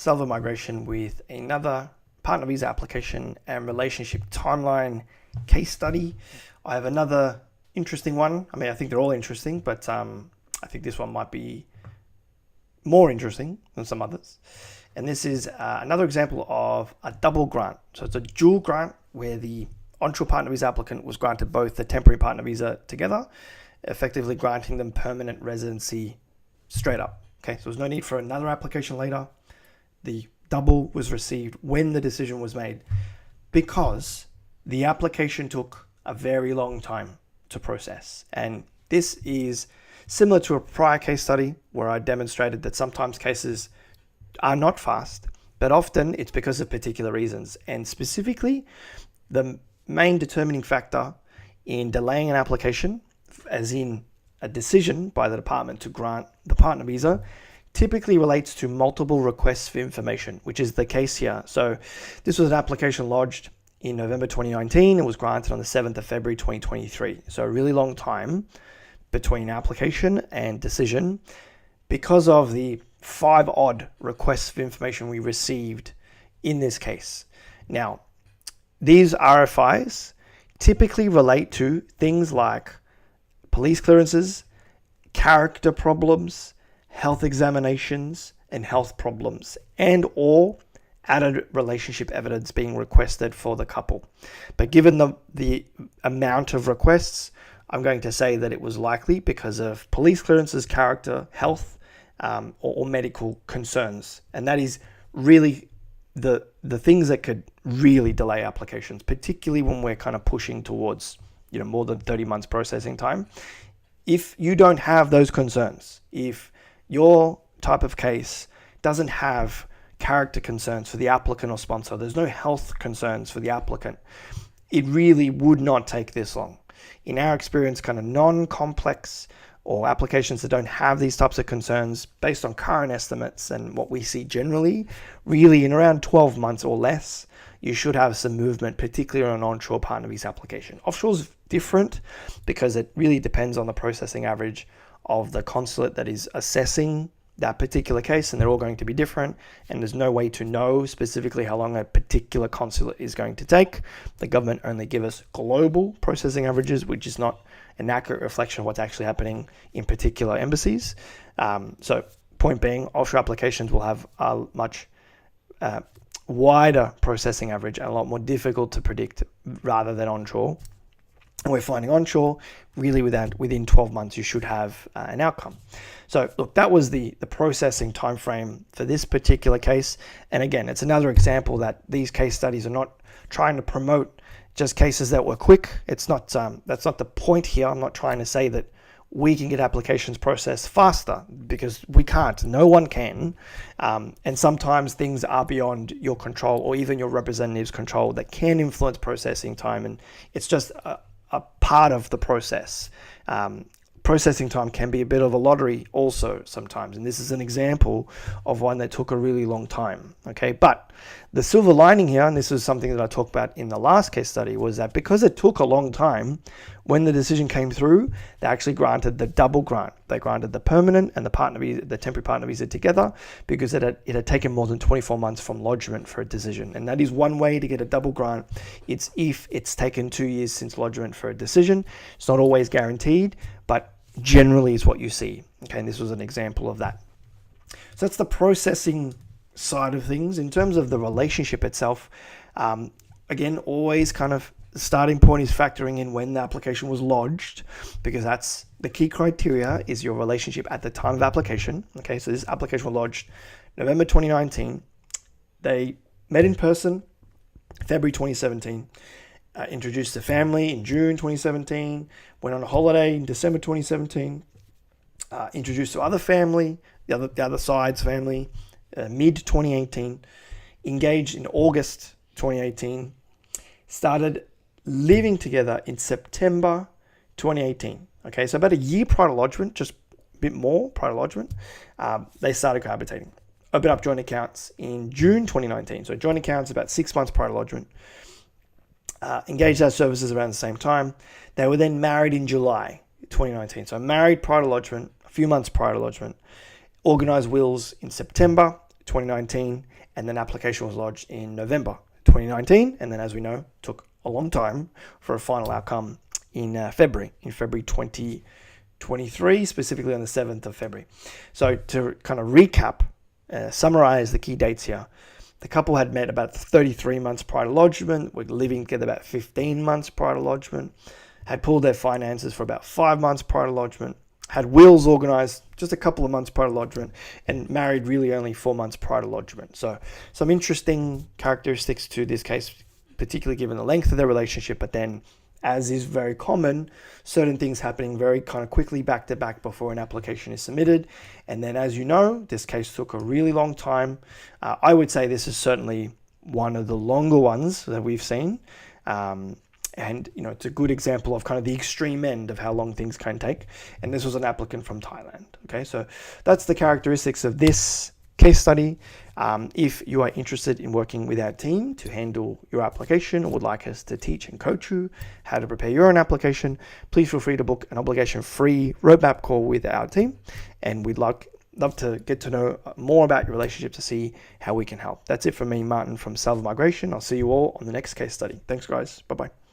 Salvo migration with another partner visa application and relationship timeline case study. I have another interesting one. I mean, I think they're all interesting, but I think this one might be more interesting than some others. And this is another example of a double grant. So it's a dual grant where the onshore partner visa applicant was granted both the temporary partner visa together, effectively granting them permanent residency straight up. Okay, so there's no need for another application later. The double was received when the decision was made because the application took a very long time to process. And this is similar to a prior case study where I demonstrated that sometimes cases are not fast, but often it's because of particular reasons. And specifically, the main determining factor in delaying an application, as in a decision by the department to grant the partner visa, typically relates to multiple requests for information, which is the case here. So this was an application lodged in November 2019 and was granted on the 7th of February 2023. So a really long time between application and decision because of the 5 odd requests for information we received in this case. Now, these RFIs typically relate to things like police clearances, character problems, health examinations, and health problems, and or added relationship evidence being requested for the couple. But given the amount of requests, I'm going to say that it was likely because of police clearances, character, health, or medical concerns. And that is really the things that could really delay applications, particularly when we're kind of pushing towards more than 30 months processing time. If you don't have those concerns, if your type of case doesn't have character concerns for the applicant or sponsor, there's no health concerns for the applicant, it really would not take this long. In our experience, kind of non-complex or applications that don't have these types of concerns, based on current estimates and what we see generally, really in around 12 months or less, you should have some movement, particularly on an onshore partner visa application. Offshore is different because it really depends on the processing average of the consulate that is assessing that particular case, and they're all going to be different, and there's no way to know specifically how long a particular consulate is going to take. The government only give us global processing averages, which is not an accurate reflection of what's actually happening in particular embassies. So point being, offshore applications will have a much wider processing average and a lot more difficult to predict rather than onshore. And we're finding onshore, really within 12 months, you should have an outcome. So look, that was the processing time frame for this particular case. And again, it's another example that these case studies are not trying to promote just cases that were quick. It's not that's not the point here. I'm not trying to say that we can get applications processed faster, because we can't. No one can. And sometimes things are beyond your control or even your representative's control that can influence processing time. And it's just a part of the process. Processing time can be a bit of a lottery also sometimes, and this is an example of one that took a really long time. Okay, but the silver lining here, and this is something that I talked about in the last case study, was that because it took a long time, when the decision came through, they actually granted the double grant. They granted the permanent and the temporary partner visa together, because it had taken more than 24 months from lodgement for a decision. And that is one way to get a double grant. It's if it's taken 2 years since lodgement for a decision. It's not always guaranteed, but generally is what you see. Okay, and this was an example of that. So that's the processing side of things. In terms of the relationship itself, again, always kind of the starting point is factoring in when the application was lodged, because that's the key criteria, is your relationship at the time of application. Okay, so this application was lodged November 2019. They met in person February 2017. Introduced the family in June 2017, went on a holiday in December 2017, introduced to other family, the other side's family, mid 2018, engaged in August 2018, started living together in September 2018. Okay, so about a year prior to lodgement, just a bit more prior to lodgement, they started cohabitating. Opened up joint accounts in June 2019. So joint accounts about 6 months prior to lodgement. Engaged our services around the same time. They were then married in July 2019. So married prior to lodgement, a few months prior to lodgement. Organised wills in September 2019, and then application was lodged in November 2019, and then, as we know, took a long time for a final outcome in February 2023, specifically on the 7th of February. So to kind of recap, summarize the key dates here. The couple had met about 33 months prior to lodgement, were living together about 15 months prior to lodgement, had pooled their finances for about 5 months prior to lodgement, had wills organized just a couple of months prior to lodgement, and married really only 4 months prior to lodgement. So some interesting characteristics to this case, particularly given the length of their relationship, but then, as is very common, certain things happening very kind of quickly back to back before an application is submitted. And then, as you know, this case took a really long time. I would say this is certainly one of the longer ones that we've seen. And, you know, it's a good example of kind of the extreme end of how long things can take. And this was an applicant from Thailand. Okay, so that's the characteristics of this case study. If you are interested in working with our team to handle your application or would like us to teach and coach you how to prepare your own application, please feel free to book an obligation-free roadmap call with our team. And we'd love to get to know more about your relationship to see how we can help. That's it from me, Martin from Salvo Migration. I'll see you all on the next case study. Thanks, guys. Bye-bye.